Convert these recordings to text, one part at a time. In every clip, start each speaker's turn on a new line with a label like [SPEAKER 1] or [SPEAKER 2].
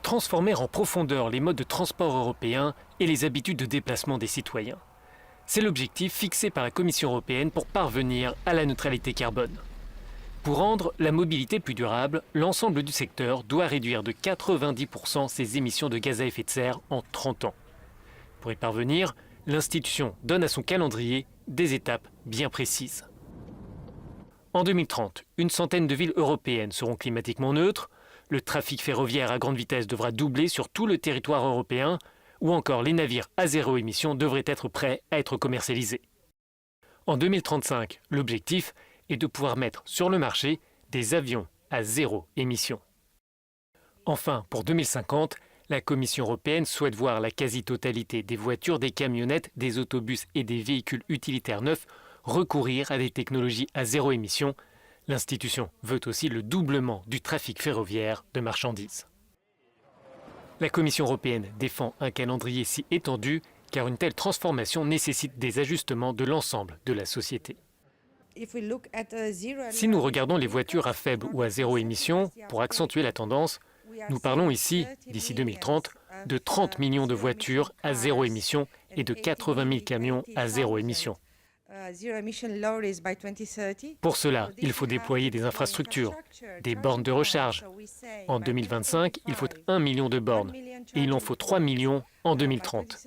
[SPEAKER 1] transformer en profondeur les modes de transport européens et les habitudes de déplacement des citoyens. C'est l'objectif fixé par la Commission européenne pour parvenir à la neutralité carbone. Pour rendre la mobilité plus durable, l'ensemble du secteur doit réduire de 90% ses émissions de gaz à effet de serre en 30 ans. Pour y parvenir, l'institution donne à son calendrier des étapes bien précises. En 2030, une centaine de villes européennes seront climatiquement neutres, le trafic ferroviaire à grande vitesse devra doubler sur tout le territoire européen, ou encore les navires à zéro émission devraient être prêts à être commercialisés. En 2035, l'objectif est de pouvoir mettre sur le marché des avions à zéro émission. Enfin, pour 2050, la Commission européenne souhaite voir la quasi-totalité des voitures, des camionnettes, des autobus et des véhicules utilitaires neufs recourir à des technologies à zéro émission. L'institution veut aussi le doublement du trafic ferroviaire de marchandises. La Commission européenne défend un calendrier si étendu car une telle transformation nécessite des ajustements de l'ensemble de la société. Si nous regardons les voitures à faible ou à zéro émission, pour accentuer la tendance, nous parlons ici, d'ici 2030, de 30 millions de voitures à zéro émission et de 80 000 camions à zéro émission. Pour cela, il faut déployer des infrastructures, des bornes de recharge. En 2025, il faut 1 million de bornes et il en faut 3 millions en 2030.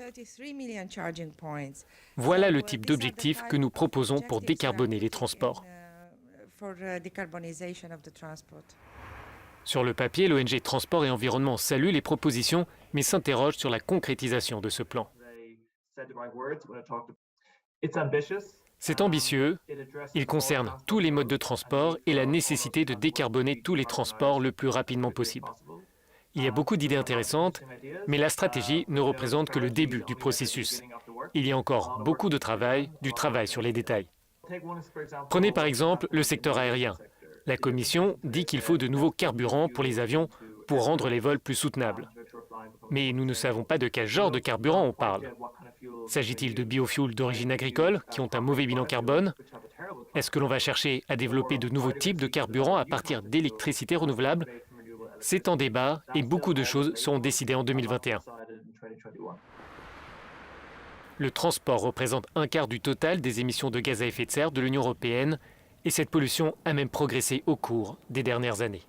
[SPEAKER 1] Voilà le type d'objectif que nous proposons pour décarboner les transports. Sur le papier, l'ONG Transport et Environnement salue les propositions, mais s'interroge sur la concrétisation de ce plan. C'est ambitieux, il concerne tous les modes de transport et la nécessité de décarboner tous les transports le plus rapidement possible. Il y a beaucoup d'idées intéressantes, mais la stratégie ne représente que le début du processus. Il y a encore beaucoup de travail, du travail sur les détails. Prenez par exemple le secteur aérien. La Commission dit qu'il faut de nouveaux carburants pour les avions pour rendre les vols plus soutenables. Mais nous ne savons pas de quel genre de carburant on parle. S'agit-il de biofuels d'origine agricole qui ont un mauvais bilan carbone? Est-ce que l'on va chercher à développer de nouveaux types de carburants à partir d'électricité renouvelable? C'est en débat et beaucoup de choses seront décidées en 2021. Le transport représente un quart du total des émissions de gaz à effet de serre de l'Union européenne et cette pollution a même progressé au cours des dernières années.